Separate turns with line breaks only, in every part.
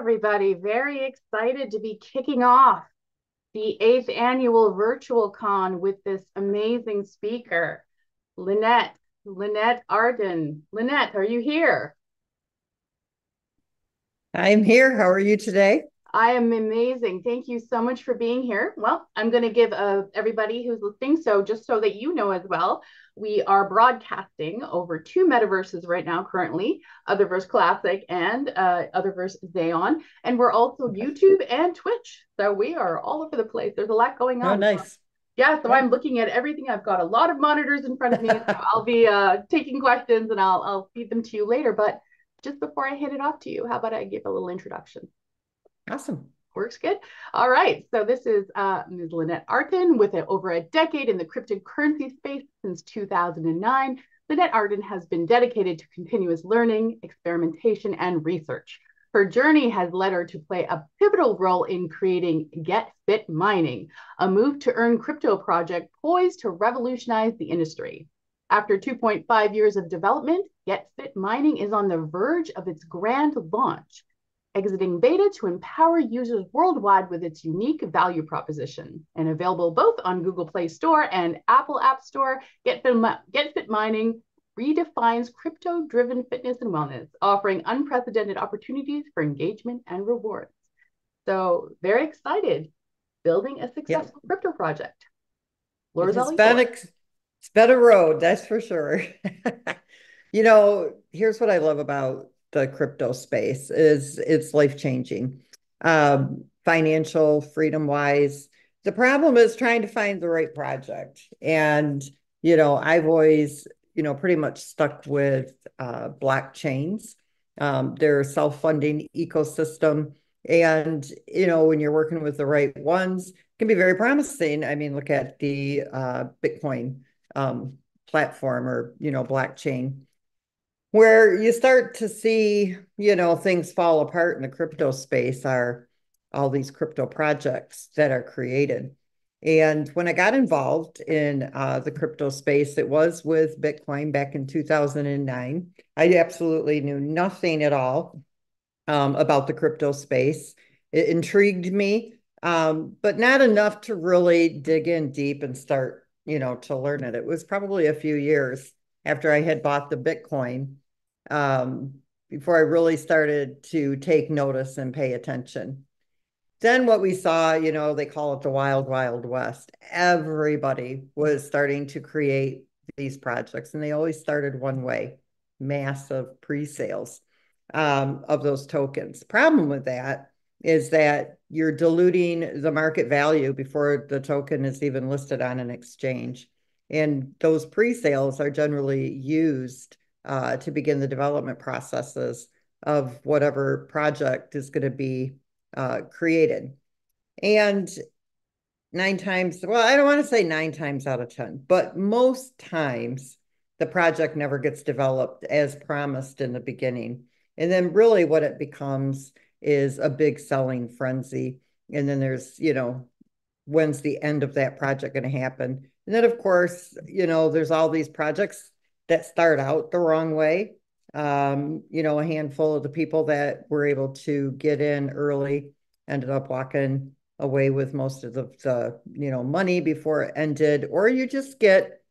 everybody. Very excited to be kicking off the eighth annual VirtualCon with this amazing speaker, Lynette Artin. Lynette, are you here?
I'm here. How are you today?
I am amazing. Thank you so much for being here. Well, I'm going to give everybody who's listening, so just so that you know as well, we are broadcasting over two metaverses right now currently, Otherverse Classic and Otherverse Xeon. And we're also
Okay.
YouTube and Twitch. So we are all over the place. There's a lot going
Oh,
on.
nice.
Yeah, so
Yeah.
I'm looking at everything. I've got a lot of monitors in front of me. So I'll be taking questions and I'll feed them to you later. But just before I hand it off to you, how about I give a little introduction?
Awesome.
Works good. All right. So this is Ms. Lynette Artin with over a decade in the cryptocurrency space since 2009. Lynette Artin has been dedicated to continuous learning, experimentation, and research. Her journey has led her to play a pivotal role in creating GetFit Mining, a move to earn crypto project poised to revolutionize the industry. After 2.5 years of development, GetFit Mining is on the verge of its grand launch, exiting beta to empower users worldwide with its unique value proposition. And available both on Google Play Store and Apple App Store, GetFit Mining redefines crypto-driven fitness and wellness, offering unprecedented opportunities for engagement and rewards. So very excited, building a
Yeah.
successful crypto project.
It
Floor is
has
all
been
yours.
it's been a road, that's for sure. Here's what I love about the crypto space is it's life-changing. Financial freedom wise. The problem is trying to find the right project. And, I've always, pretty much stuck with blockchains. They're a self-funding ecosystem. And, when you're working with the right ones, can be very promising. I mean, look at the Bitcoin platform or, blockchain, where you start to see, things fall apart in the crypto space are all these crypto projects that are created. And when I got involved in the crypto space, it was with Bitcoin back in 2009. I absolutely knew nothing at all about the crypto space. It intrigued me, but not enough to really dig in deep and start, to learn it. It was probably a few years after I had bought the Bitcoin before I really started to take notice and pay attention. Then what we saw, they call it the wild, wild west. Everybody was starting to create these projects, and they always started one way, massive pre-sales of those tokens. Problem with that is that you're diluting the market value before the token is even listed on an exchange. And those pre-sales are generally used to begin the development processes of whatever project is going to be created. And nine times, well, I don't want to say 9 times out of 10, but most times the project never gets developed as promised in the beginning. And then really what it becomes is a big selling frenzy. And then there's, when's the end of that project going to happen? And then, of course, there's all these projects that start out the wrong way. A handful of the people that were able to get in early ended up walking away with most of the money before it ended, or you just get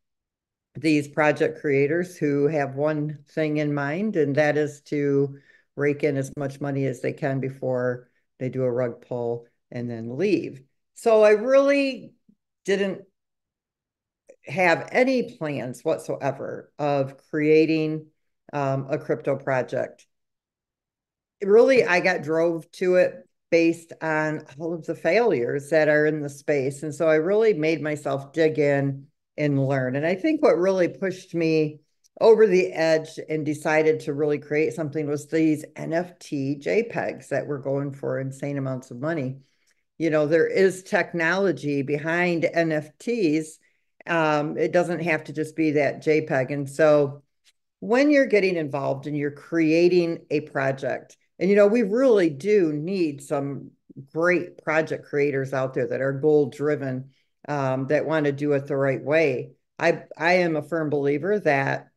these project creators who have one thing in mind, and that is to rake in as much money as they can before they do a rug pull and then leave. So I really didn't have any plans whatsoever of creating a crypto project. Really, I got drove to it based on all of the failures that are in the space. And so I really made myself dig in and learn. And I think what really pushed me over the edge and decided to really create something was these NFT JPEGs that were going for insane amounts of money. There is technology behind NFTs. It doesn't have to just be that JPEG. And so when you're getting involved and you're creating a project, and we really do need some great project creators out there that are goal driven, that want to do it the right way. I am a firm believer that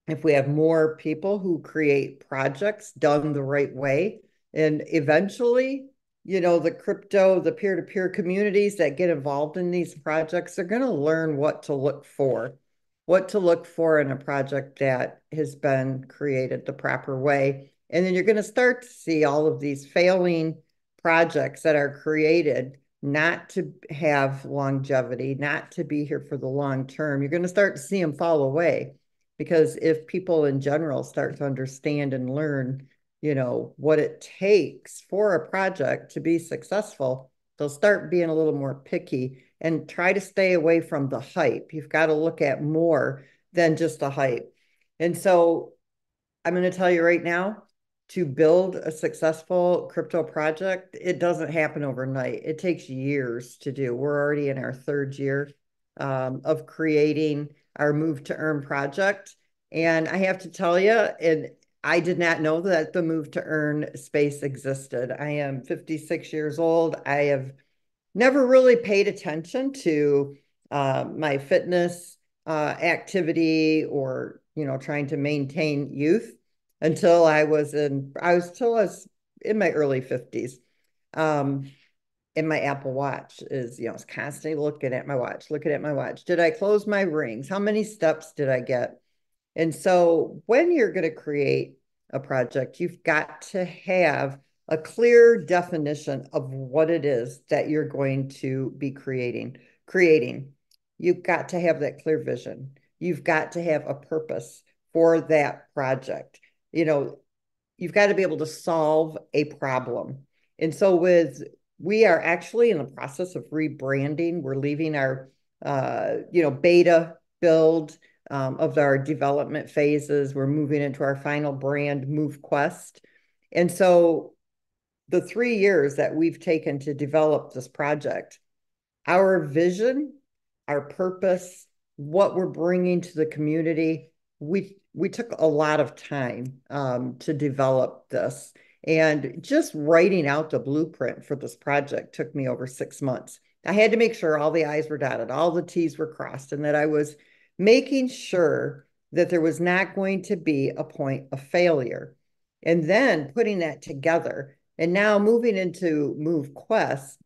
if we have more people who create projects done the right way, And eventually, the peer-to-peer communities that get involved in these projects are going to learn what to look for in a project that has been created the proper way. And then you're going to start to see all of these failing projects that are created not to have longevity, not to be here for the long term. You're going to start to see them fall away, because if people in general start to understand and learn, what it takes for a project to be successful, they'll start being a little more picky and try to stay away from the hype. You've got to look at more than just the hype. And so I'm going to tell you right now, to build a successful crypto project, it doesn't happen overnight. It takes years to do. We're already in our third year of creating our Move to Earn project. And I have to tell you, and I did not know that the Move to Earn space existed. I am 56 years old. I have never really paid attention to my fitness activity, or trying to maintain youth, until I was in my early 50s. And my Apple Watch is, it's constantly looking at my watch. Did I close my rings? How many steps did I get? And so when you're going to create a project, you've got to have a clear definition of what it is that you're going to be creating. You've got to have that clear vision. You've got to have a purpose for that project. You've got to be able to solve a problem. And so we are actually in the process of rebranding. We're leaving our, beta build of our development phases. We're moving into our final brand, MoveQuest. And so the 3 years that we've taken to develop this project, our vision, our purpose, what we're bringing to the community, we took a lot of time to develop this. And just writing out the blueprint for this project took me over 6 months. I had to make sure all the I's were dotted, all the T's were crossed, and that I was making sure that there was not going to be a point of failure. And then putting that together. And now moving into MoveQuest,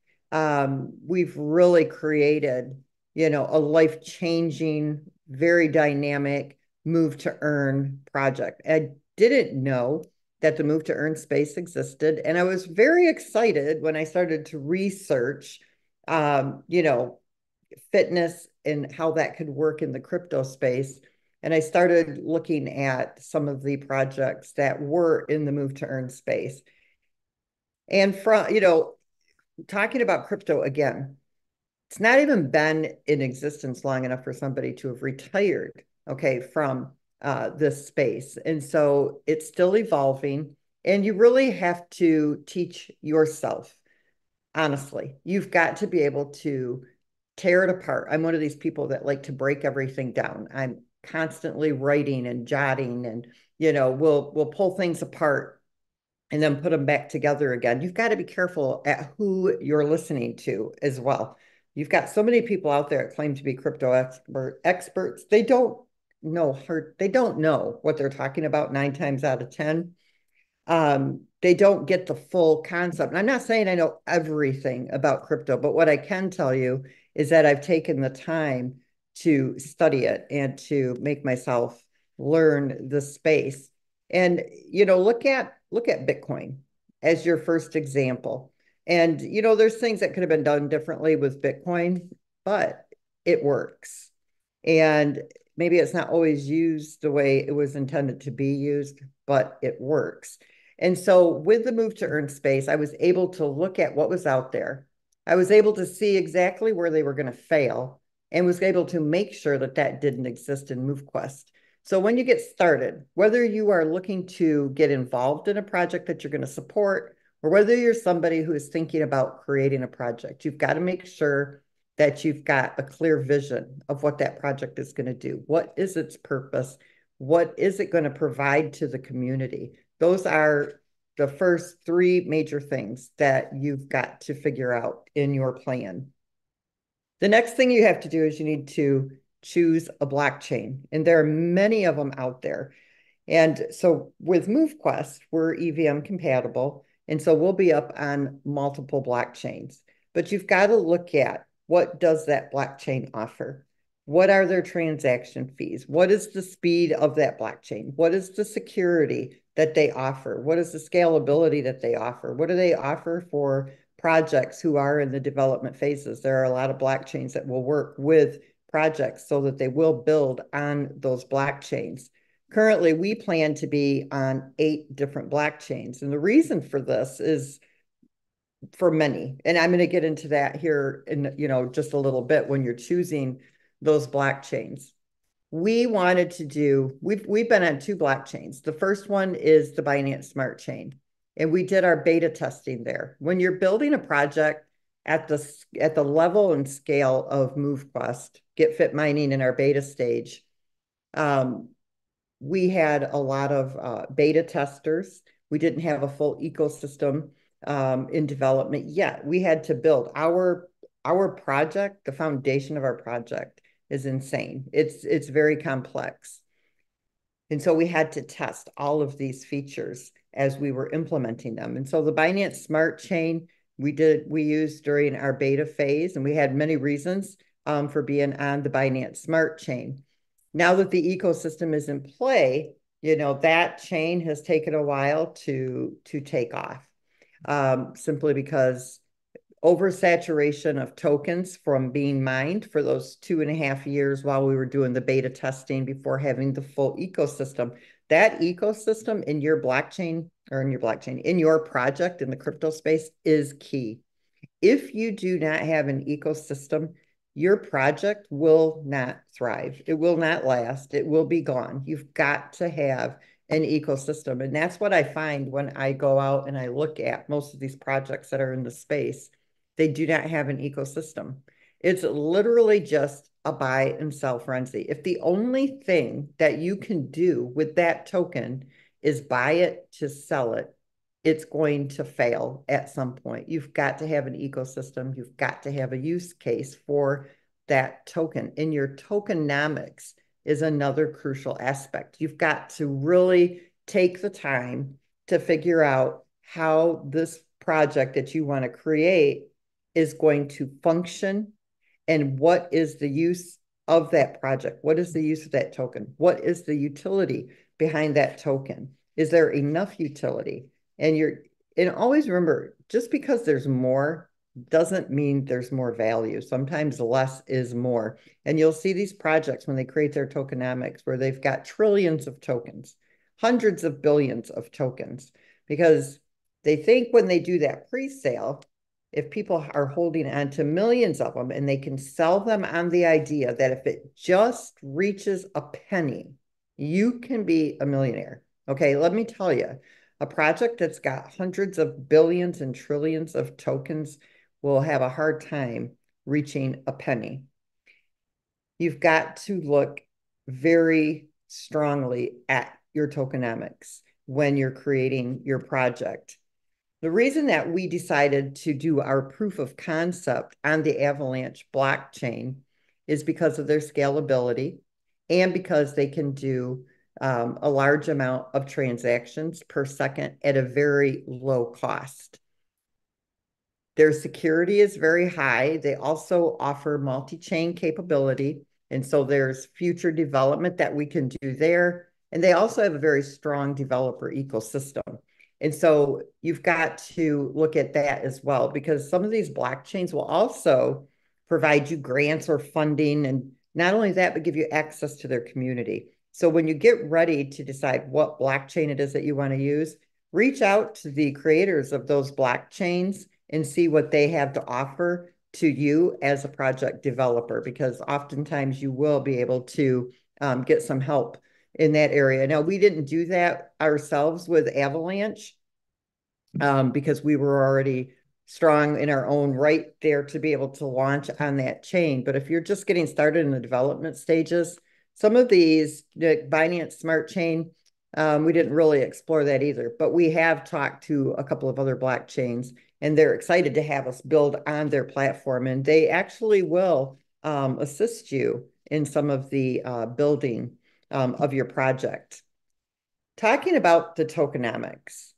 we've really created, a life-changing, very dynamic Move to Earn project. I didn't know that the Move to Earn space existed. And I was very excited when I started to research, fitness and how that could work in the crypto space. And I started looking at some of the projects that were in the Move to Earn space. And talking about crypto again, it's not even been in existence long enough for somebody to have retired, okay, from this space. And so it's still evolving, and you really have to teach yourself. Honestly, you've got to be able to tear it apart. I'm one of these people that like to break everything down. I'm constantly writing and jotting, and we'll pull things apart and then put them back together again. You've got to be careful at who you're listening to as well. You've got so many people out there that claim to be crypto experts. They don't know what they're talking about 9 times out of 10. They don't get the full concept. And I'm not saying I know everything about crypto, but what I can tell you is that I've taken the time to study it and to make myself learn the space. And look at Bitcoin as your first example. And there's things that could have been done differently with Bitcoin, but it works. And maybe it's not always used the way it was intended to be used, but it works. And so with the Move to Earn space, I was able to look at what was out there. I was able to see exactly where they were going to fail, and was able to make sure that that didn't exist in MoveQuest. So when you get started, whether you are looking to get involved in a project that you're going to support, or whether you're somebody who is thinking about creating a project, you've got to make sure that you've got a clear vision of what that project is going to do. What is its purpose? What is it going to provide to the community? Those are the first 3 major things that you've got to figure out in your plan. The next thing you have to do is you need to choose a blockchain, and there are many of them out there. And so with MoveQuest, we're EVM compatible. And so we'll be up on multiple blockchains. But you've got to look at what does that blockchain offer? What are their transaction fees? What is the speed of that blockchain? What is the security that they offer? What is the scalability that they offer? What do they offer for projects who are in the development phases? There are a lot of blockchains that will work with projects so that they will build on those blockchains. Currently, we plan to be on 8 different blockchains. And the reason for this is for many, and I'm going to get into that here in just a little bit when you're choosing those blockchains. We've been on 2 blockchains. The first one is the Binance Smart Chain, and we did our beta testing there. When you're building a project at the level and scale of MoveQuest, GetFit Mining in our beta stage, we had a lot of beta testers. We didn't have a full ecosystem in development yet. We had to build our project. The foundation of our project is insane. It's very complex. And so we had to test all of these features as we were implementing them. And so the Binance Smart Chain we used during our beta phase, and we had many reasons for being on the Binance Smart Chain. Now that the ecosystem is in play, that chain has taken a while to take off, simply because oversaturation of tokens from being mined for those 2.5 years while we were doing the beta testing before having the full ecosystem. That ecosystem in your blockchain or in your project in the crypto space is key. If you do not have an ecosystem, your project will not thrive. It will not last. It will be gone. You've got to have an ecosystem. And that's what I find when I go out and I look at most of these projects that are in the space. They do not have an ecosystem. It's literally just a buy and sell frenzy. If the only thing that you can do with that token is buy it to sell it, it's going to fail at some point. You've got to have an ecosystem. You've got to have a use case for that token. And your tokenomics is another crucial aspect. You've got to really take the time to figure out how this project that you want to create is going to function and what is the use of that project. What is the use of that token? What is the utility behind that token? Is there enough utility? And always remember, just because there's more doesn't mean there's more value. Sometimes less is more. And you'll see these projects when they create their tokenomics where they've got trillions of tokens, hundreds of billions of tokens, because they think when they do that pre-sale, if people are holding on to millions of them and they can sell them on the idea that if it just reaches a penny, you can be a millionaire. Okay, let me tell you, a project that's got hundreds of billions and trillions of tokens will have a hard time reaching a penny. You've got to look very strongly at your tokenomics when you're creating your project. The reason that we decided to do our proof of concept on the Avalanche blockchain is because of their scalability and because they can do a large amount of transactions per second at a very low cost. Their security is very high. They also offer multi-chain capability. And so there's future development that we can do there. And they also have a very strong developer ecosystem. And so you've got to look at that as well, because some of these blockchains will also provide you grants or funding. And not only that, but give you access to their community. So when you get ready to decide what blockchain it is that you want to use, reach out to the creators of those blockchains and see what they have to offer to you as a project developer, because oftentimes you will be able to get some help in that area. Now, we didn't do that ourselves with Avalanche because we were already strong in our own right there to be able to launch on that chain. But if you're just getting started in the development stages, some of these, the Binance Smart Chain, we didn't really explore that either, but we have talked to a couple of other blockchains and they're excited to have us build on their platform. And they actually will assist you in some of the building of your project. Talking about the tokenomics,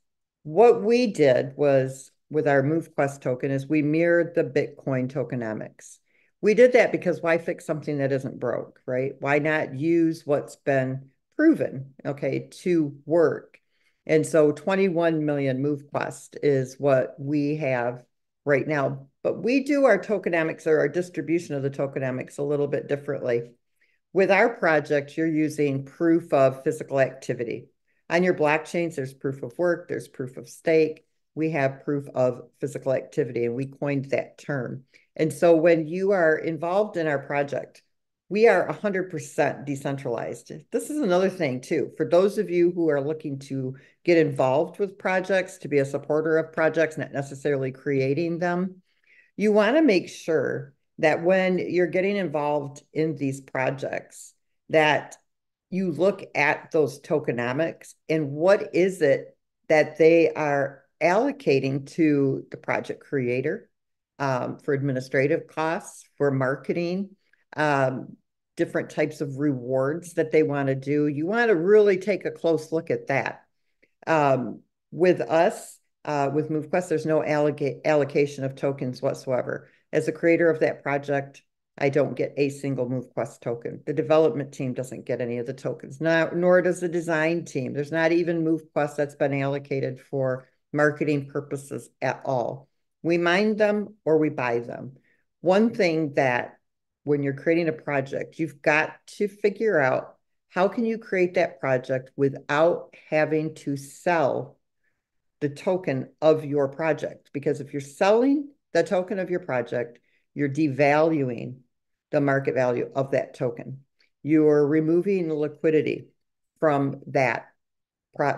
What we did was with our MoveQuest token is we mirrored the Bitcoin tokenomics. We did that because why fix something that isn't broke, right? Why not use what's been proven, okay, to work? And so 21 million MoveQuest is what we have right now. But we do our tokenomics or our distribution of the tokenomics a little bit differently. With our project, you're using proof of physical activity. On your blockchains, there's proof of work, there's proof of stake. We have proof of physical activity, and we coined that term. And so when you are involved in our project, we are 100% decentralized. This is another thing, too. For those of you who are looking to get involved with projects, to be a supporter of projects, not necessarily creating them, you want to make sure that when you're getting involved in these projects, that you look at those tokenomics and what is it that they are allocating to the project creator, for administrative costs, for marketing, um, different types of rewards that they want to do. You want to really take a close look at that. With us, with MoveQuest, there's no allocation of tokens whatsoever. As a creator of that project, I don't get a single MoveQuest token. The development team doesn't get any of the tokens, nor does the design team. There's not even MoveQuest that's been allocated for marketing purposes at all. We mine them or we buy them. One thing that when you're creating a project, you've got to figure out how can you create that project without having to sell the token of your project? Because if you're selling the token of your project, you're devaluing the market value of that token. You're removing the liquidity from that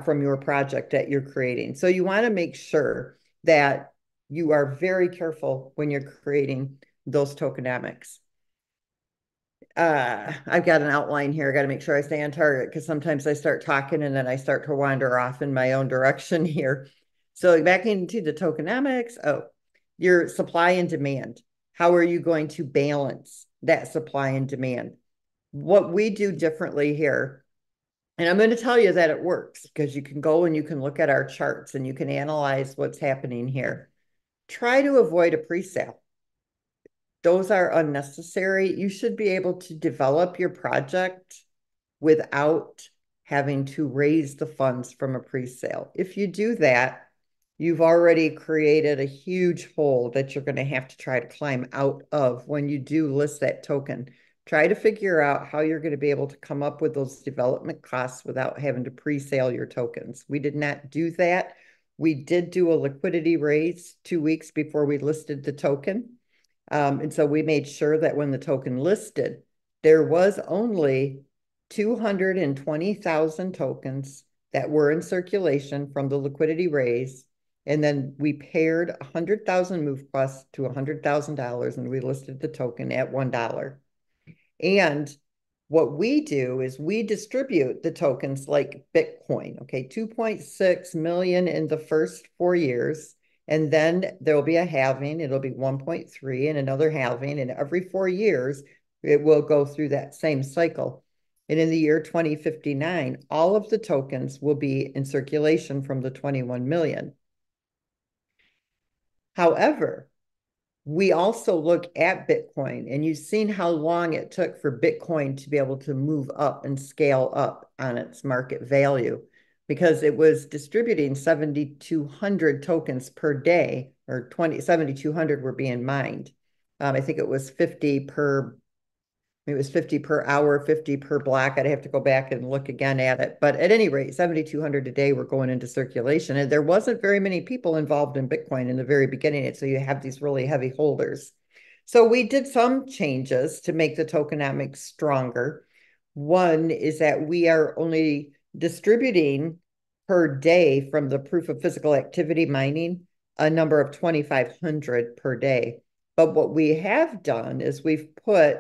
from your project that you're creating. So you want to make sure that you are very careful when you're creating those tokenomics. I've got an outline here. I got to make sure I stay on target because sometimes I start talking and then I start to wander off in my own direction here. So back into the tokenomics. Oh, your supply and demand. How are you going to balance that supply and demand? What we do differently here, and I'm going to tell you that it works because you can go and you can look at our charts and you can analyze what's happening here. Try to avoid a pre-sale. Those are unnecessary. You should be able to develop your project without having to raise the funds from a pre-sale. If you do that, you've already created a huge hole that you're going to have to try to climb out of when you do list that token. Try to figure out how you're going to be able to come up with those development costs without having to pre-sale your tokens. We did not do that. We did do a liquidity raise 2 weeks before we listed the token. And so we made sure that when the token listed, there was only 220,000 tokens that were in circulation from the liquidity raise. And then we paired 100,000 MoveQuest to $100,000 and we listed the token at $1. And what we do is we distribute the tokens like Bitcoin, okay, 2.6 million in the first 4 years. And then there'll be a halving, it'll be 1.3 and another halving. And every 4 years, it will go through that same cycle. And in the year 2059, all of the tokens will be in circulation from the 21 million. However, we also look at Bitcoin, and you've seen how long it took for Bitcoin to be able to move up and scale up on its market value because it was distributing 7,200 tokens per day, or 7,200 were being mined. I think it was 50 per it was 50 per hour, 50 per block. I'd have to go back and look again at it. But at any rate, 7,200 a day were going into circulation. And there wasn't very many people involved in Bitcoin in the very beginning. So you have these really heavy holders. So we did some changes to make the tokenomics stronger. One is that we are only distributing per day from the proof of physical activity mining a number of 2,500 per day. But what we have done is we've put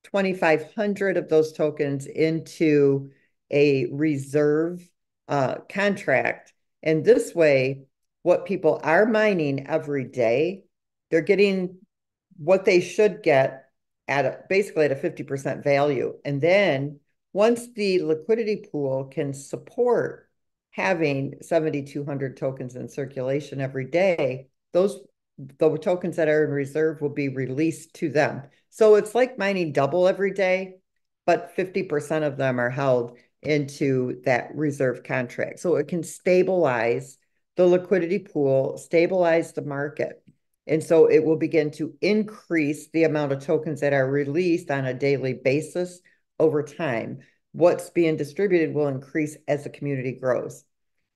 2,500 of those tokens into a reserve contract. And this way, what people are mining every day, they're getting what they should get at basically at a 50% value. And then once the liquidity pool can support having 7,200 tokens in circulation every day, the tokens that are in reserve will be released to them. So it's like mining double every day, but 50% of them are held into that reserve contract. So it can stabilize the liquidity pool, stabilize the market. And so it will begin to increase the amount of tokens that are released on a daily basis over time. What's being distributed will increase as the community grows.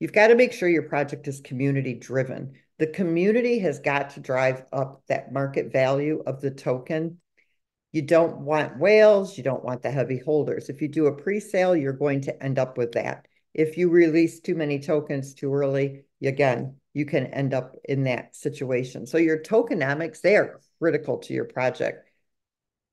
You've got to make sure your project is community driven. The community has got to drive up that market value of the token. You don't want whales, you don't want the heavy holders. If you do a pre-sale, you're going to end up with that. If you release too many tokens too early, again, you can end up in that situation. So your tokenomics, they are critical to your project.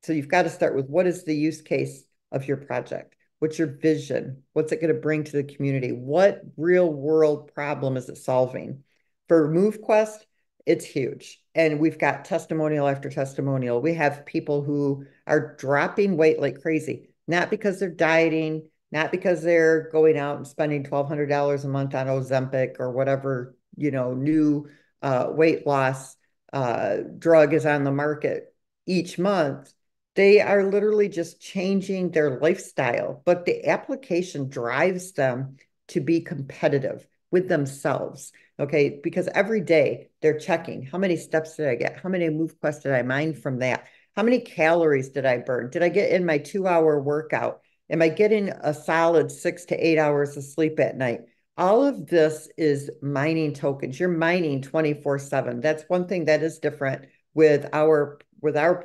So you've got to start with, what is the use case of your project? What's your vision? What's it going to bring to the community? What real world problem is it solving? For MoveQuest, it's huge. And we've got testimonial after testimonial. We have people who are dropping weight like crazy, not because they're dieting, not because they're going out and spending $1,200 a month on Ozempic or whatever, new weight loss drug is on the market each month. They are literally just changing their lifestyle, but the application drives them to be competitive with themselves. Okay, because every day they're checking, how many steps did I get? How many MoveQuest did I mine from that? How many calories did I burn? Did I get in my 2-hour workout? Am I getting a solid 6 to 8 hours of sleep at night? All of this is mining tokens. You're mining 24/7. That's one thing that is different with our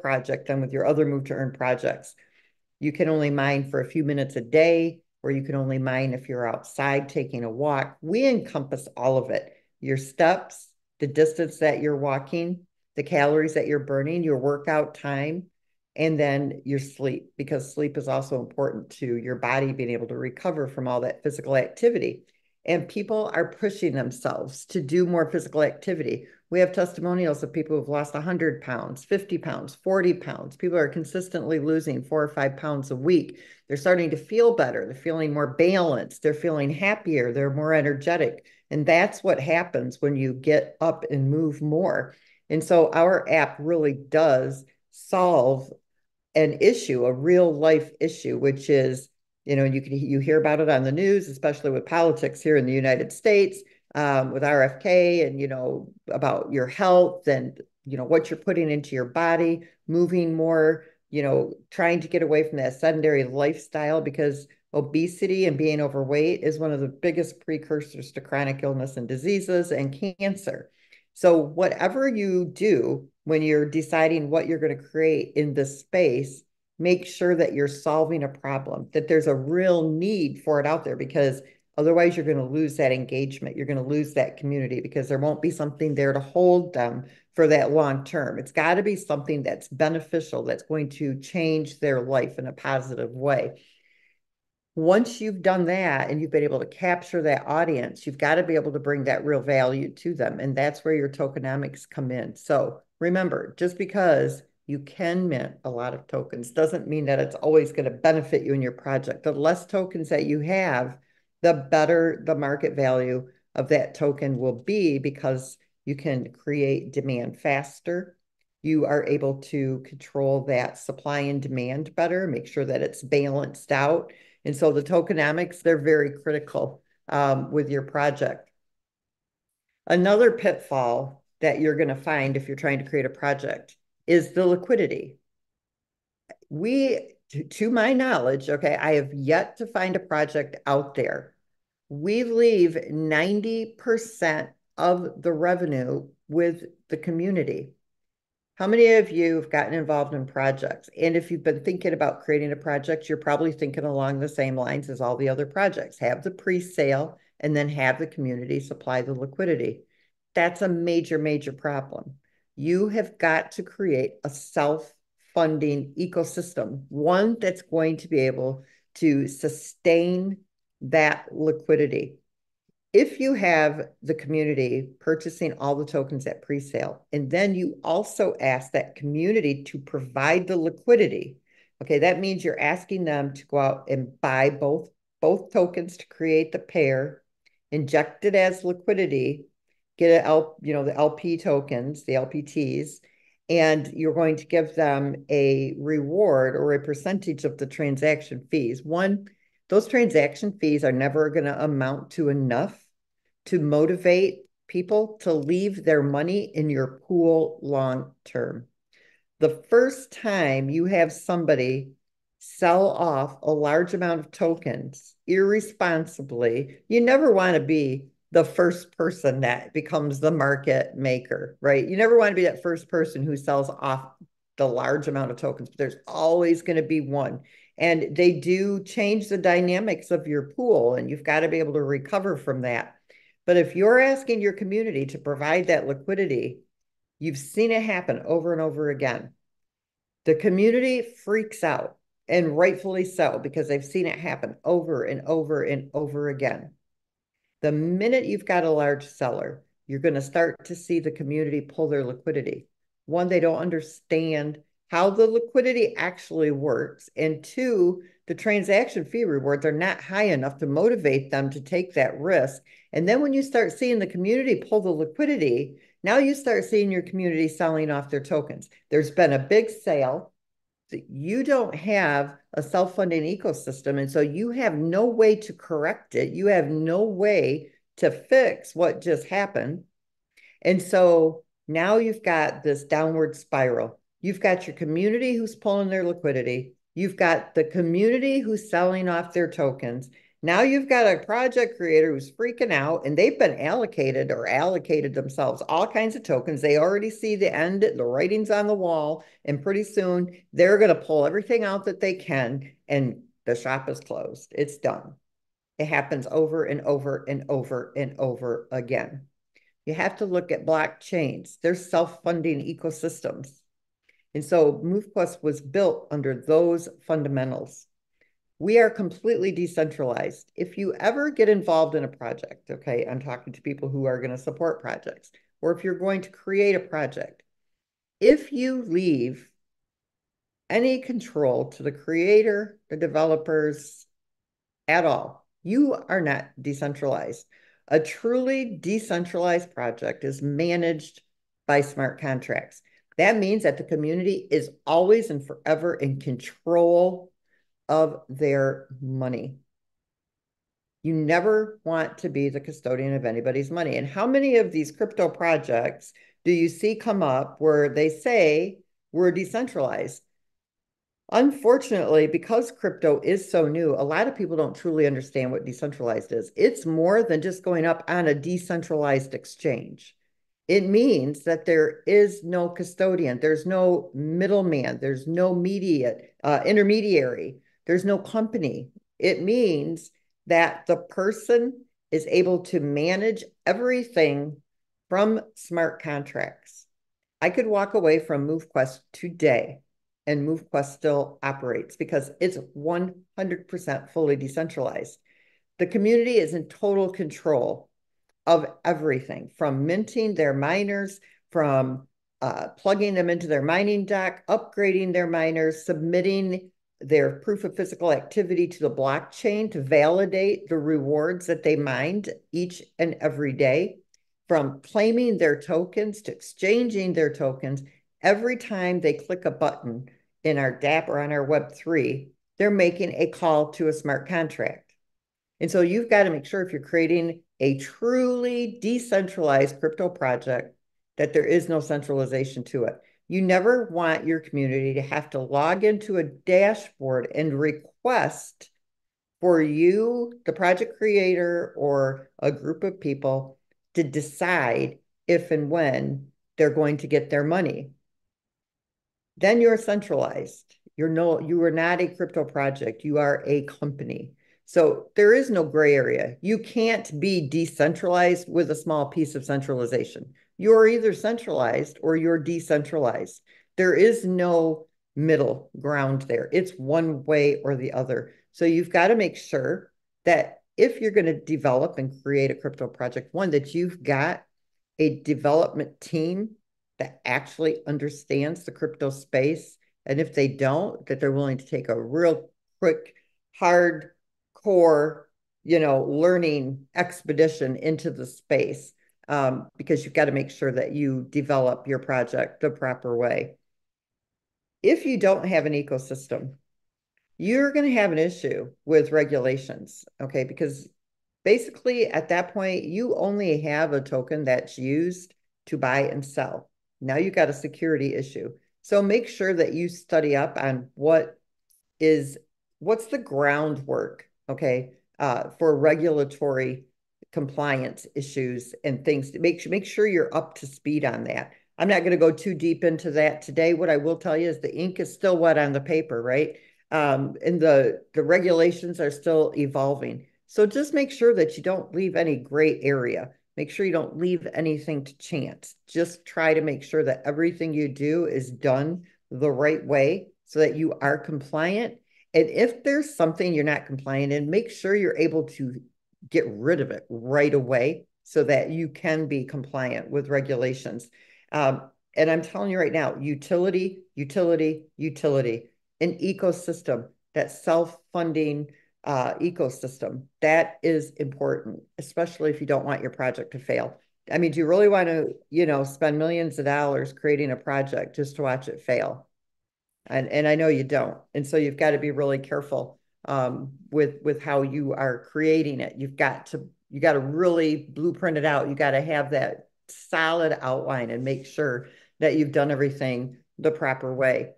project than with your other move to earn projects. You can only mine for a few minutes a day, or you can only mine if you're outside taking a walk. We encompass all of it. Your steps, the distance that you're walking, the calories that you're burning, your workout time, and then your sleep, because sleep is also important to your body being able to recover from all that physical activity. And people are pushing themselves to do more physical activity. We have testimonials of people who've lost 100 pounds, 50 pounds, 40 pounds. People are consistently losing 4 or 5 pounds a week. They're starting to feel better. They're feeling more balanced. They're feeling happier. They're more energetic. And that's what happens when you get up and move more. And so our app really does solve an issue, a real life issue, which is, you hear about it on the news, especially with politics here in the United States, with RFK, and about your health and what you're putting into your body, moving more, trying to get away from that sedentary lifestyle, because obesity and being overweight is one of the biggest precursors to chronic illness and diseases and cancer. So whatever you do when you're deciding what you're going to create in this space, make sure that you're solving a problem, that there's a real need for it out there, because otherwise you're going to lose that engagement. You're going to lose that community because there won't be something there to hold them for that long term. It's got to be something that's beneficial, that's going to change their life in a positive way. Once you've done that and you've been able to capture that audience, you've got to be able to bring that real value to them. And that's where your tokenomics come in. So remember, just because you can mint a lot of tokens doesn't mean that it's always going to benefit you in your project. The less tokens that you have, the better the market value of that token will be, because you can create demand faster. You are able to control that supply and demand better, make sure that it's balanced out. And so the tokenomics, they're very critical with your project. Another pitfall that you're going to find if you're trying to create a project is the liquidity. To my knowledge, okay, I have yet to find a project out there. We leave 90% of the revenue with the community. How many of you have gotten involved in projects? And if you've been thinking about creating a project, you're probably thinking along the same lines as all the other projects. Have the pre-sale and then have the community supply the liquidity. That's a major, major problem. You have got to create a self-funding ecosystem, one that's going to be able to sustain that liquidity. If you have the community purchasing all the tokens at pre-sale, and then you also ask that community to provide the liquidity, okay, that means you're asking them to go out and buy both tokens to create the pair, inject it as liquidity, get the LP tokens, the LPTs, and you're going to give them a reward or a percentage of the transaction fees. Those transaction fees are never going to amount to enough to motivate people to leave their money in your pool long term. The first time you have somebody sell off a large amount of tokens irresponsibly, you never want to be the first person that becomes the market maker, right? You never want to be that first person who sells off the large amount of tokens, but there's always going to be one. And they do change the dynamics of your pool, and you've got to be able to recover from that. But if you're asking your community to provide that liquidity, you've seen it happen over and over again. The community freaks out, and rightfully so, because they've seen it happen over and over and over again. The minute you've got a large seller, you're going to start to see the community pull their liquidity. One, they don't understand how the liquidity actually works. And two, the transaction fee rewards are not high enough to motivate them to take that risk. And then when you start seeing the community pull the liquidity, now you start seeing your community selling off their tokens. There's been a big sale. You don't have a self-funding ecosystem, and so you have no way to correct it. You have no way to fix what just happened. And so now you've got this downward spiral. You've got your community who's pulling their liquidity. You've got the community who's selling off their tokens. Now you've got a project creator who's freaking out, and they've been allocated themselves all kinds of tokens. They already see the end, the writing's on the wall, and pretty soon they're going to pull everything out that they can, and the shop is closed. It's done. It happens over and over and over and over again. You have to look at blockchains. They're self-funding ecosystems. And so MoveQuest was built under those fundamentals. We are completely decentralized. If you ever get involved in a project, okay, I'm talking to people who are going to support projects, or if you're going to create a project, if you leave any control to the creator, the developers at all, you are not decentralized. A truly decentralized project is managed by smart contracts. That means that the community is always and forever in control of their money. You never want to be the custodian of anybody's money. And how many of these crypto projects do you see come up where they say we're decentralized? Unfortunately, because crypto is so new, a lot of people don't truly understand what decentralized is. It's more than just going up on a decentralized exchange. It means that there is no custodian, there's no middleman, there's no intermediary, there's no company. It means that the person is able to manage everything from smart contracts. I could walk away from MoveQuest today and MoveQuest still operates because it's 100% fully decentralized. The community is in total control of everything from minting their miners, from plugging them into their mining dock, upgrading their miners, submitting their proof of physical activity to the blockchain to validate the rewards that they mined each and every day, from claiming their tokens to exchanging their tokens. Every time they click a button in our DApp or on our Web3, they're making a call to a smart contract. And so you've got to make sure if you're creating a truly decentralized crypto project that there is no centralization to it. You never want your community to have to log into a dashboard and request for you, the project creator, or a group of people to decide if and when they're going to get their money. Then you're centralized. You are not a crypto project. You are a company. So there is no gray area. You can't be decentralized with a small piece of centralization. You're either centralized or you're decentralized. There is no middle ground there. It's one way or the other. So you've got to make sure that if you're going to develop and create a crypto project, one, that you've got a development team that actually understands the crypto space. And if they don't, that they're willing to take a real quick, hard core, learning expedition into the space, because you've got to make sure that you develop your project the proper way. If you don't have an ecosystem, you're going to have an issue with regulations, okay? Because basically at that point, you only have a token that's used to buy and sell. Now you've got a security issue. So make sure that you study up on what's the groundwork, okay, for regulatory compliance issues and things to make sure you're up to speed on that. I'm not going to go too deep into that today. What I will tell you is the ink is still wet on the paper, right? And the regulations are still evolving. So just make sure that you don't leave any gray area. Make sure you don't leave anything to chance. Just try to make sure that everything you do is done the right way so that you are compliant. And if there's something you're not compliant in, make sure you're able to get rid of it right away so that you can be compliant with regulations. And I'm telling you right now, utility, utility, utility, an ecosystem, that self-funding ecosystem, that is important, especially if you don't want your project to fail. I mean, do you really want to, spend millions of dollars creating a project just to watch it fail? And I know you don't. And so you've got to be really careful with how you are creating it. You got to really blueprint it out. You got to have that solid outline and make sure that you've done everything the proper way.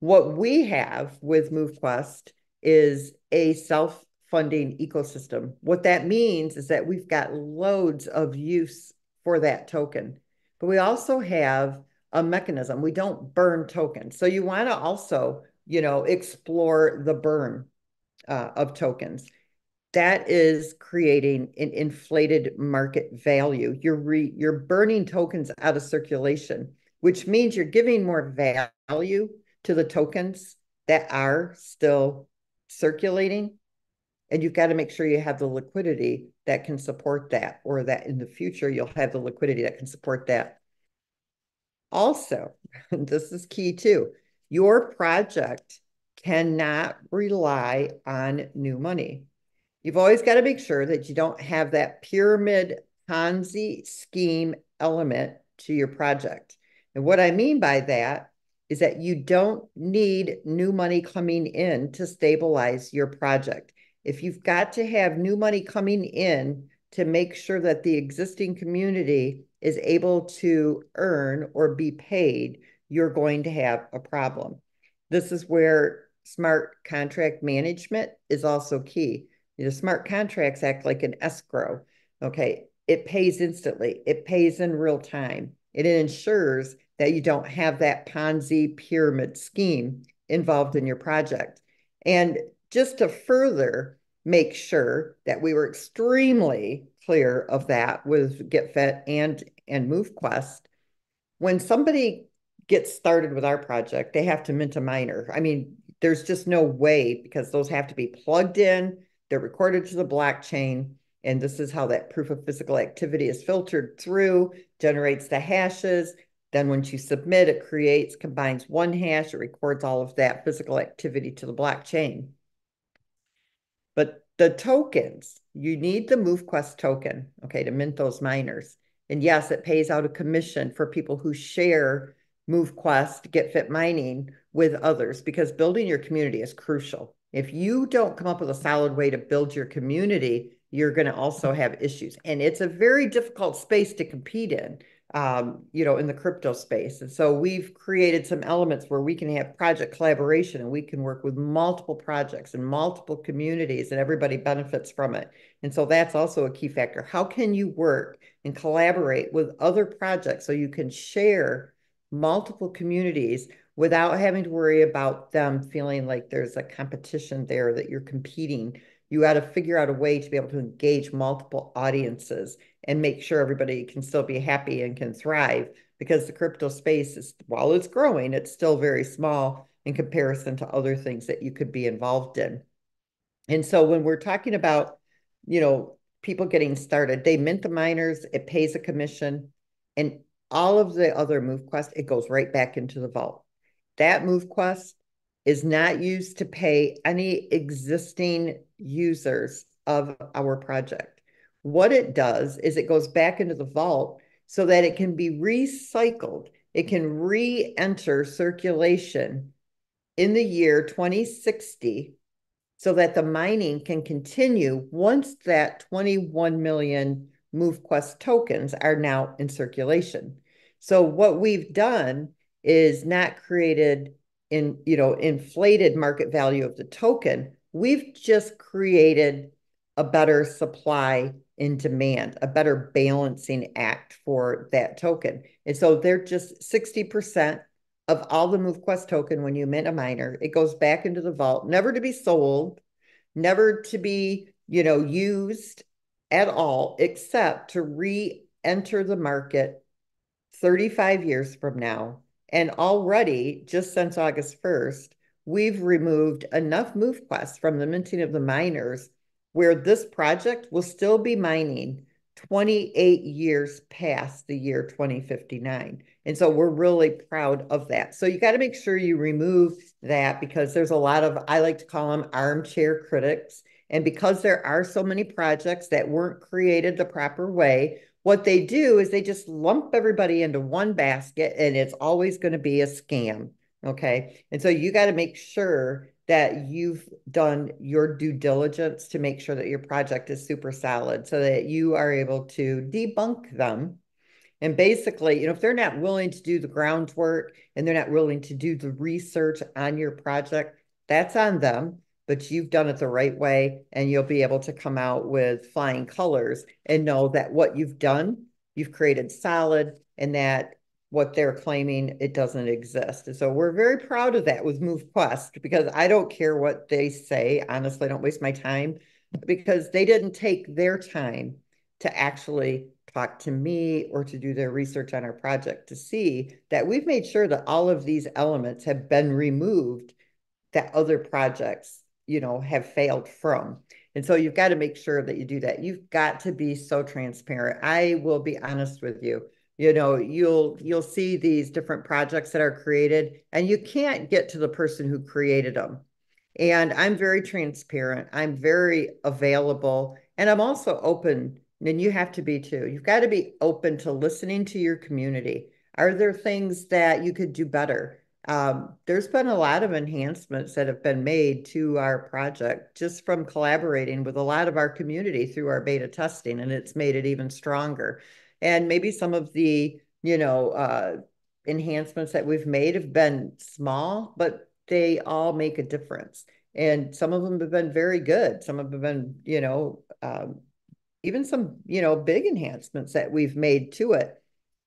What we have with MoveQuest is a self-funding ecosystem. What that means is that we've got loads of use for that token, but we also have a mechanism. We don't burn tokens. So you want to also, explore the burn of tokens. That is creating an inflated market value. You're burning tokens out of circulation, which means you're giving more value to the tokens that are still circulating. And you've got to make sure you have the liquidity that can support that, or that in the future, you'll have the liquidity that can support that. Also, this is key too, your project cannot rely on new money. You've always got to make sure that you don't have that pyramid Ponzi scheme element to your project. And what I mean by that is that you don't need new money coming in to stabilize your project. If you've got to have new money coming in to make sure that the existing community is able to earn or be paid, you're going to have a problem. This is where smart contract management is also key. Smart contracts act like an escrow. Okay. It pays instantly. It pays in real time. It ensures that you don't have that Ponzi pyramid scheme involved in your project. And just to further make sure that we were extremely clear of that with GetFit and MoveQuest, when somebody gets started with our project, they have to mint a miner. I mean, there's just no way, because those have to be plugged in. They're recorded to the blockchain. And this is how that proof of physical activity is filtered through, generates the hashes. Then once you submit, it combines one hash, it records all of that physical activity to the blockchain. But the tokens, you need the MoveQuest token, okay, to mint those miners. And yes, it pays out a commission for people who share MoveQuest, GetFit Mining with others, because building your community is crucial. If you don't come up with a solid way to build your community, you're going to also have issues. And it's a very difficult space to compete in, in the crypto space. And so we've created some elements where we can have project collaboration, and we can work with multiple projects and multiple communities, and everybody benefits from it. And so that's also a key factor. How can you work and collaborate with other projects so you can share multiple communities without having to worry about them feeling like there's a competition there, that you're competing? You got to figure out a way to be able to engage multiple audiences and make sure everybody can still be happy and can thrive, because the crypto space is, while it's growing, it's still very small in comparison to other things that you could be involved in. And so when we're talking about, people getting started, they mint the miners, it pays a commission, and all of the other MoveQuest, it goes right back into the vault. That MoveQuest is not used to pay any existing users of our project. What it does is it goes back into the vault so that it can be recycled. It can re-enter circulation in the year 2060 so that the mining can continue once that 21 million MoveQuest tokens are now in circulation. So what we've done is not created inflated market value of the token. We've just created a better supply and demand, a better balancing act for that token. And so they're just 60% of all the MoveQuest token when you mint a miner. It goes back into the vault, never to be sold, never to be, used at all, except to re-enter the market 35 years from now. And already, just since August 1st, we've removed enough MoveQuest from the minting of the miners where this project will still be mining 28 years past the year 2059. And so we're really proud of that. So you got to make sure you remove that because there's a lot of, I like to call them armchair critics. And because there are so many projects that weren't created the proper way, what they do is they just lump everybody into one basket and it's always going to be a scam. Okay. And so you got to make sure that you've done your due diligence to make sure that your project is super solid so that you are able to debunk them. And basically, if they're not willing to do the groundwork and they're not willing to do the research on your project, that's on them. But you've done it the right way and you'll be able to come out with flying colors and know that what you've done, you've created solid and that what they're claiming, it doesn't exist. And so we're very proud of that with MoveQuest because I don't care what they say. Honestly, I don't waste my time because they didn't take their time to actually talk to me or to do their research on our project to see that we've made sure that all of these elements have been removed that other projects, have failed from. And so you've got to make sure that you do that. You've got to be so transparent. I will be honest with you. You'll see these different projects that are created and you can't get to the person who created them. And I'm very transparent. I'm very available. And I'm also open, and you have to be too. You've got to be open to listening to your community. Are there things that you could do better? There's been a lot of enhancements that have been made to our project just from collaborating with a lot of our community through our beta testing, and it's made it even stronger. And maybe some of the, enhancements that we've made have been small, but they all make a difference. And some of them have been very good. Some have been, even some, big enhancements that we've made to it.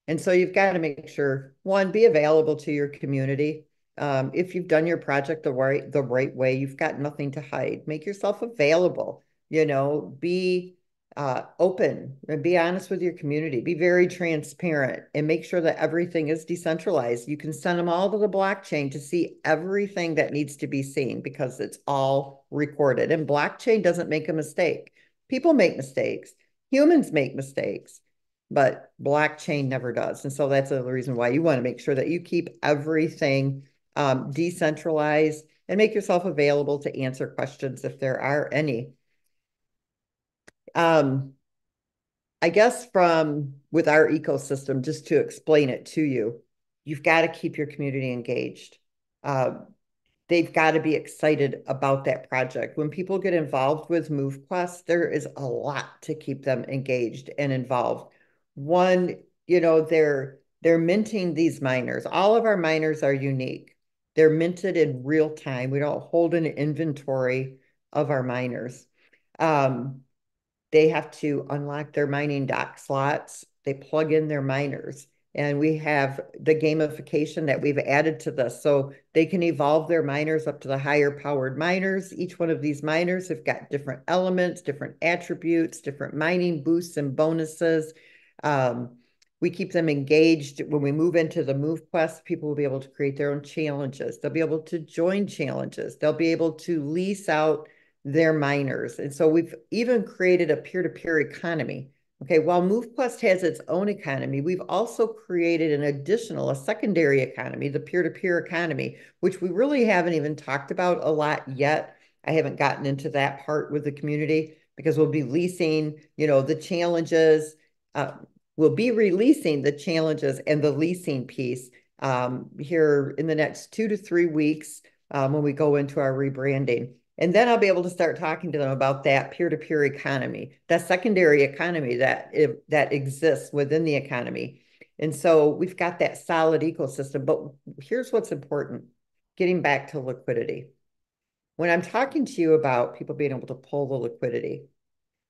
And so you've got to make sure, one, be available to your community. If you've done your project the right way, you've got nothing to hide. Make yourself available, be open and be honest with your community. Be very transparent and make sure that everything is decentralized. You can send them all to the blockchain to see everything that needs to be seen because it's all recorded. And blockchain doesn't make a mistake. People make mistakes. Humans make mistakes. But blockchain never does. And so that's the reason why you want to make sure that you keep everything decentralized and make yourself available to answer questions if there are any. I guess with our ecosystem, just to explain it to you, you've got to keep your community engaged. They've got to be excited about that project. When people get involved with MoveQuest, there is a lot to keep them engaged and involved. One, they're minting these miners. All of our miners are unique. They're minted in real time. We don't hold an inventory of our miners. They have to unlock their mining dock slots. They plug in their miners. And we have the gamification that we've added to this. So they can evolve their miners up to the higher powered miners. Each one of these miners have got different elements, different attributes, different mining boosts and bonuses. We keep them engaged. When we move into the MoveQuest, people will be able to create their own challenges. They'll be able to join challenges. They'll be able to lease out their miners. And so we've even created a peer-to-peer economy. Okay, while MoveQuest has its own economy, we've also created a secondary economy, the peer-to-peer economy, which we really haven't even talked about a lot yet. I haven't gotten into that part with the community, because we'll be leasing, the challenges. We'll be releasing the challenges and the leasing piece here in the next 2 to 3 weeks when we go into our rebranding. And then I'll be able to start talking to them about that peer-to-peer economy, that secondary economy that exists within the economy. And so we've got that solid ecosystem. But here's what's important, getting back to liquidity. When I'm talking to you about people being able to pull the liquidity,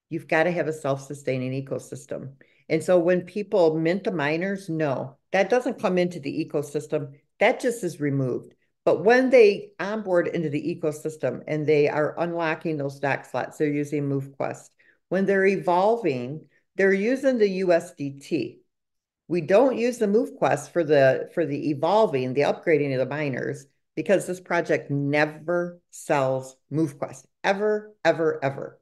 you've got to have a self-sustaining ecosystem. And so when people mint the miners, no, that doesn't come into the ecosystem. That just is removed. But when they onboard into the ecosystem and they are unlocking those DAC slots, they're using MoveQuest. When they're evolving, they're using the USDT. We don't use the MoveQuest for the evolving, the upgrading of the miners, because this project never sells MoveQuest, ever, ever, ever.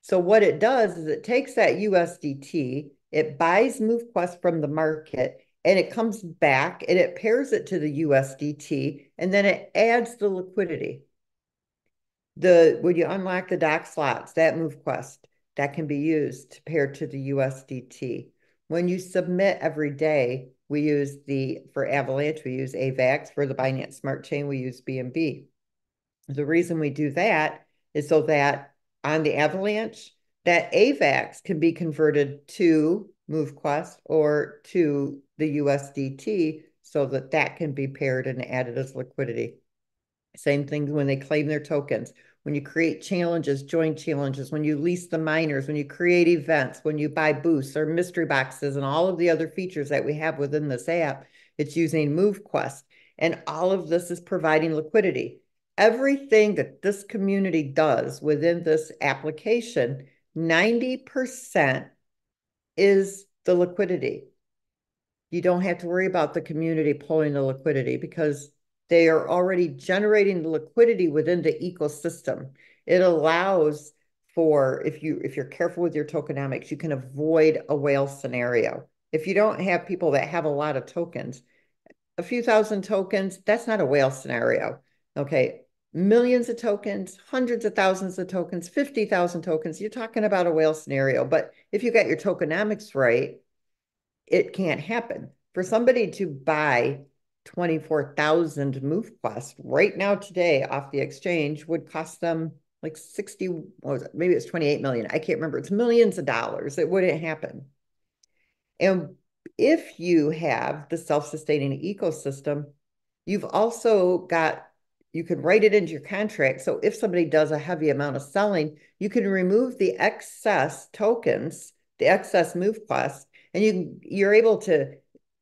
So what it does is it takes that USDT, it buys MoveQuest from the market, and it comes back and it pairs it to the USDT, and then it adds the liquidity. When you unlock the DAC slots, that MoveQuest, that can be used to pair to the USDT. When you submit every day, for Avalanche, we use AVAX. For the Binance Smart Chain, we use BNB. The reason we do that is so that on the Avalanche, that AVAX can be converted to MoveQuest or to the USDT so that that can be paired and added as liquidity. Same thing when they claim their tokens. When you create challenges, join challenges, when you lease the miners, when you create events, when you buy boosts or mystery boxes and all of the other features that we have within this app, it's using MoveQuest. And all of this is providing liquidity. Everything that this community does within this application, 90% is the liquidity. You don't have to worry about the community pulling the liquidity because they are already generating the liquidity within the ecosystem. It allows for, if you're careful with your tokenomics, you can avoid a whale scenario. If you don't have people that have a lot of tokens, a few thousand tokens, that's not a whale scenario. Okay, millions of tokens, hundreds of thousands of tokens, 50,000 tokens, you're talking about a whale scenario. But if you got your tokenomics right, it can't happen. For somebody to buy 24,000 MoveQuest right now today off the exchange would cost them like 60, what was it? Maybe it's 28 million. I can't remember. It's millions of dollars. It wouldn't happen. And if you have the self-sustaining ecosystem, you've also got, you can write it into your contract. So if somebody does a heavy amount of selling, you can remove the excess tokens, the excess MoveQuest, and you're able to,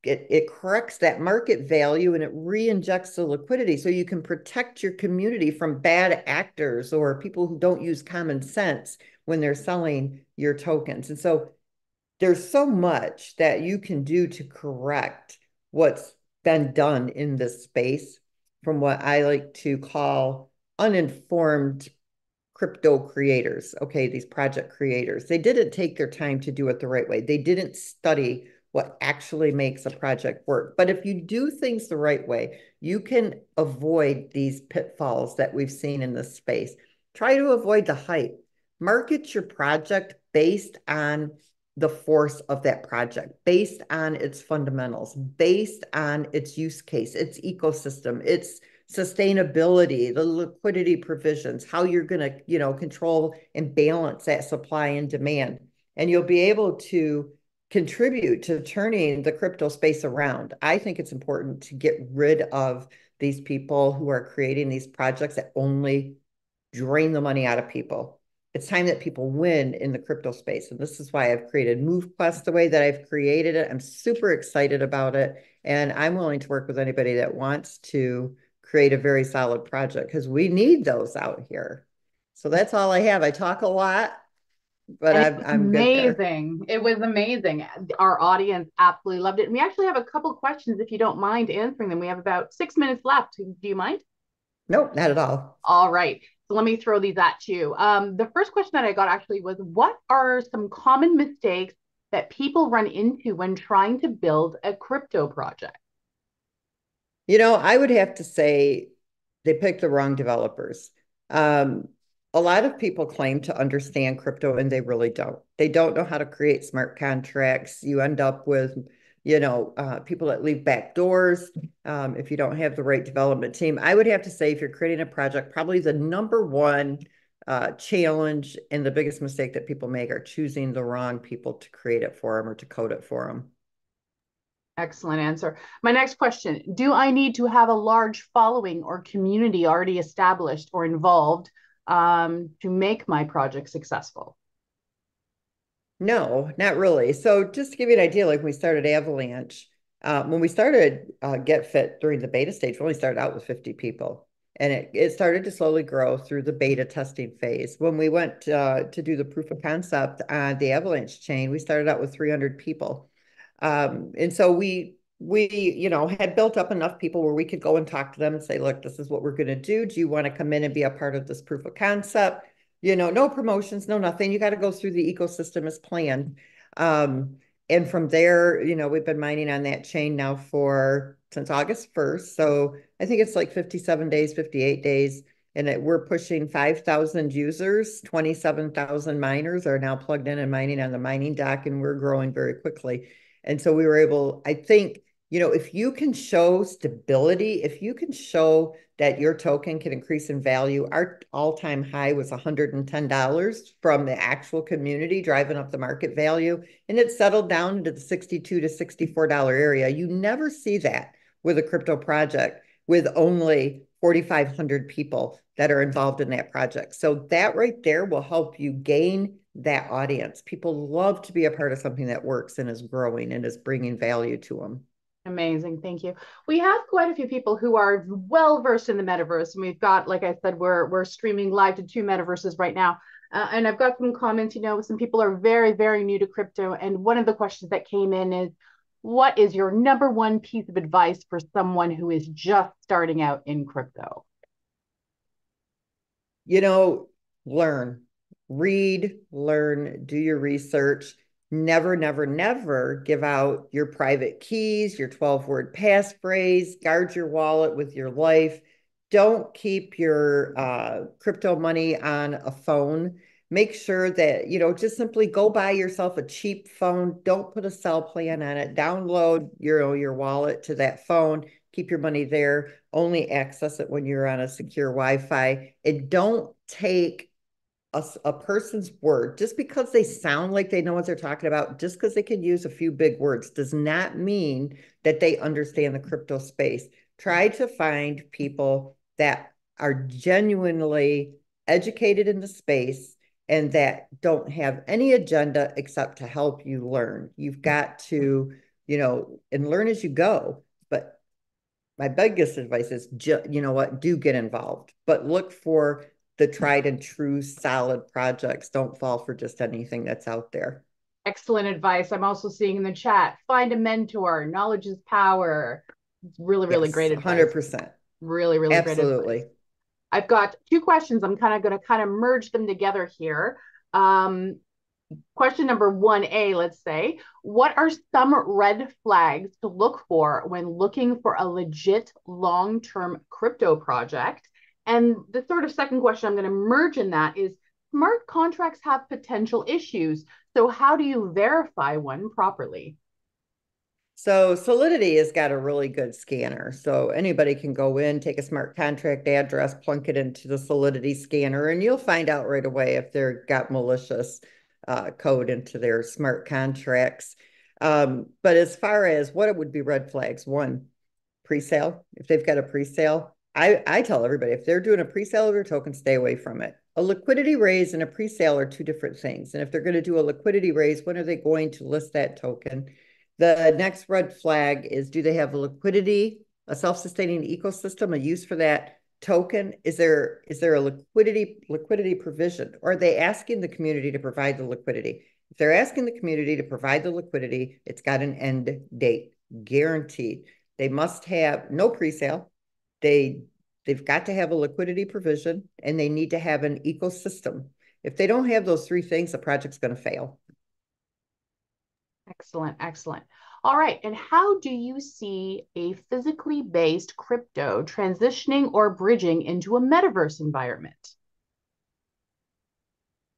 it corrects that market value and it re-injects the liquidity so you can protect your community from bad actors or people who don't use common sense when they're selling your tokens. And so there's so much that you can do to correct what's been done in this space from what I like to call uninformed crypto creators. Okay, these project creators. They didn't take their time to do it the right way. They didn't study what actually makes a project work. But if you do things the right way, you can avoid these pitfalls that we've seen in this space. Try to avoid the hype. Market your project based on the force of that project, based on its fundamentals, based on its use case, its ecosystem, its sustainability, the liquidity provisions, how you're going to, control and balance that supply and demand. And you'll be able to contribute to turning the crypto space around. I think it's important to get rid of these people who are creating these projects that only drain the money out of people. It's time that people win in the crypto space. And this is why I've created MoveQuest the way that I've created it. I'm super excited about it. And I'm willing to work with anybody that wants to create a very solid project because we need those out here. So that's all I have. I talk a lot, but I'm good there.
Amazing. It was amazing. Our audience absolutely loved it. And we actually have a couple questions if you don't mind answering them. We have about 6 minutes left. Do you mind?
Nope, not at all.
All right. So let me throw these at you. The first question that I got actually was, what are some common mistakes that people run into when trying to build a crypto project?
I would have to say they picked the wrong developers. a lot of people claim to understand crypto and they really don't. They don't know how to create smart contracts. You end up with, people that leave back doors if you don't have the right development team. I would have to say, if you're creating a project, probably the number one challenge and the biggest mistake that people make are choosing the wrong people to create it for them or to code it for them.
Excellent answer. My next question, do I need to have a large following or community already established or involved to make my project successful?
No, not really. So just to give you an idea, like when we started Avalanche, when we started GetFit during the beta stage, we only started out with 50 people. And it started to slowly grow through the beta testing phase. When we went to do the proof of concept on the Avalanche chain, we started out with 300 people. And so we had built up enough people where we could go and talk to them and say, look, this is what we're going to do. Do you want to come in and be a part of this proof of concept? No promotions, no nothing. You got to go through the ecosystem as planned. And from there, we've been mining on that chain now since August 1st. So I think it's like 57 days, 58 days. And we're pushing 5,000 users, 27,000 miners are now plugged in and mining on the mining dock, and we're growing very quickly. And so we were able, I think, if you can show stability, if you can show that your token can increase in value, our all-time high was $110 from the actual community driving up the market value, and it settled down into the $62 to $64 area. You never see that with a crypto project with only 4,500 people that are involved in that project. So that right there will help you gain that audience. People love to be a part of something that works and is growing and is bringing value to them.
Amazing. Thank you. We have quite a few people who are well versed in the metaverse. And we've got, like I said, we're streaming live to two metaverses right now. And I've got some comments, some people are very, very new to crypto. And one of the questions that came in is, what is your number one piece of advice for someone who is just starting out in crypto?
Learn, read, learn, do your research. Never, never, never give out your private keys, your 12-word passphrase, guard your wallet with your life. Don't keep your crypto money on a phone. Make sure that, just simply go buy yourself a cheap phone. Don't put a cell plan on it. Download your wallet to that phone. Keep your money there. Only access it when you're on a secure Wi-Fi. And don't take a person's word just because they sound like they know what they're talking about, just because they can use a few big words does not mean that they understand the crypto space. Try to find people that are genuinely educated in the space and that don't have any agenda except to help you learn. You've got to, and learn as you go. But my biggest advice is, do get involved, but look for the tried and true solid projects. Don't fall for just anything that's out there.
Excellent advice. I'm also seeing in the chat, find a mentor. Knowledge is power. It's really, really
Yes,
great advice.
100%.
Really, really great advice.
Absolutely.
I've got two questions. I'm kind of going to merge them together here. Question number 1A, let's say, what are some red flags to look for when looking for a legit long-term crypto project? And the sort of second question I'm going to merge in that is, smart contracts have potential issues. So how do you verify one properly?
So Solidity has got a really good scanner. So anybody can go in, take a smart contract address, plunk it into the Solidity scanner, and you'll find out right away if they've got malicious code into their smart contracts. But as far as what it would be red flags, one, pre-sale. If they've got a pre-sale, I tell everybody, if they're doing a pre-sale of their token, stay away from it. A liquidity raise and a pre-sale are two different things. And if they're going to do a liquidity raise, when are they going to list that token? The next red flag is, do they have a liquidity, a self-sustaining ecosystem, a use for that token? Is there a liquidity provision? Or are they asking the community to provide the liquidity? If they're asking the community to provide the liquidity, it's got an end date, guaranteed. They must have no pre-sale. They've got to have a liquidity provision, and they need to have an ecosystem. If they don't have those three things, the project's going to fail.
Excellent, excellent. All right. And how do you see a physically based crypto transitioning or bridging into a metaverse environment?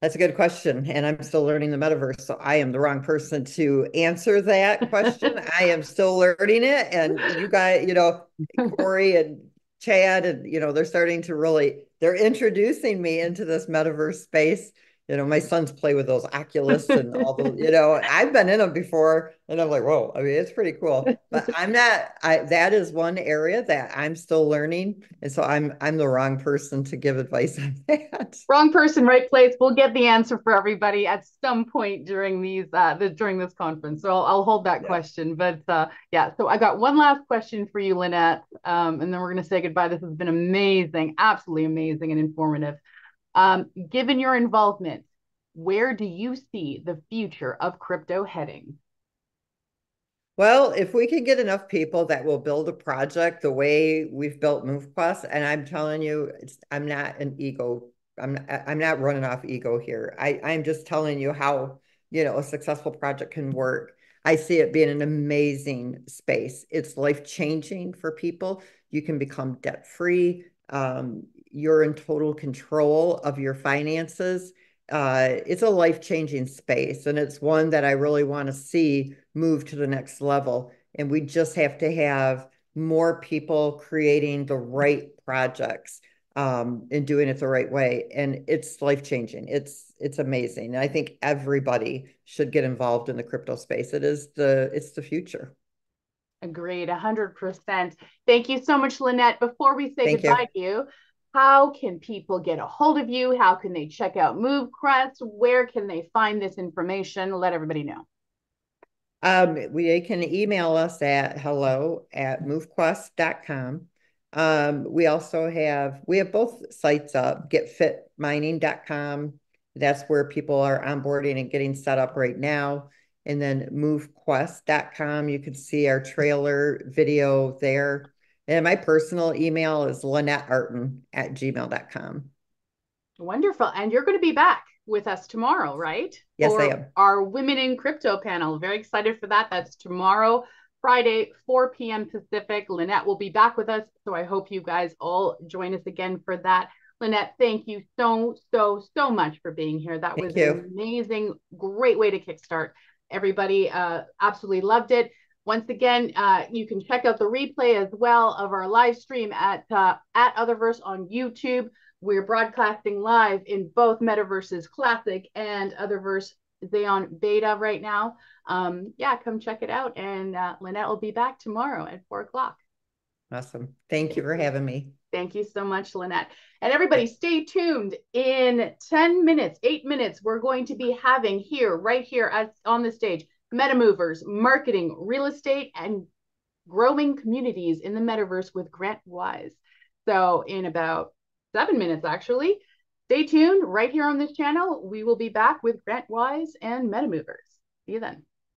That's a good question. And I'm still learning the metaverse. So I am the wrong person to answer that question. I am still learning it. And you guys, Corey and Chad, and, they're starting to really, they're introducing me into this metaverse space. My sons play with those Oculus and all the, I've been in them before and I'm like, whoa, I mean, it's pretty cool. But that is one area that I'm still learning. And so I'm the wrong person to give advice on that.
Wrong person, right place. We'll get the answer for everybody at some point during during this conference. So I'll hold that
Yeah.
question. But yeah, so I got one last question for you, Lynette, and then we're going to say goodbye. This has been amazing, absolutely amazing and informative. Given your involvement, where do you see the future of crypto heading?
Well, if we can get enough people that will build a project the way we've built MoveQuest, and I'm telling you, I'm not an ego. I'm not running off ego here. I'm just telling you how, a successful project can work. I see it being an amazing space. It's life-changing for people. You can become debt-free. You're in total control of your finances. It's a life-changing space, and it's one that I really want to see move to the next level. And we just have to have more people creating the right projects, and doing it the right way. And it's life-changing. It's amazing. And I think everybody should get involved in the crypto space. It's the future.
Agreed, 100%. Thank you so much, Lynette. Before we say
Thank you.
goodbye to you, how can people get a hold of you? How can they check out MoveQuest? Where can they find this information? Let everybody know.
We can email us at hello@movequest.com. We have both sites up, getfitmining.com. That's where people are onboarding and getting set up right now. And then movequest.com. You can see our trailer video there. And my personal email is LynetteArtin@gmail.com.
Wonderful. And you're going to be back with us tomorrow, right?
Yes, I
For
am.
our Women in Crypto panel. Very excited for that. That's tomorrow, Friday, 4 p.m. Pacific. Lynette will be back with us. So I hope you guys all join us again for that. Lynette, thank you so, so, so much for being here. That
Thank
was an
you.
amazing, great way to kickstart. Everybody absolutely loved it. Once again, you can check out the replay as well of our live stream at Otherverse on YouTube. We're broadcasting live in both Metaverses Classic and Otherverse Xeon Beta right now. Yeah, come check it out. And Lynette will be back tomorrow at 4 o'clock.
Awesome. Thank you for having me.
Thank you so much, Lynette. And everybody, stay tuned. In 10 minutes, 8 minutes, we're going to be having here, right here on the stage, MetaMovers, marketing, real estate, and growing communities in the metaverse with Grant Wise. So in about 7 minutes, actually, stay tuned right here on this channel. We will be back with Grant Wise and MetaMovers. See you then.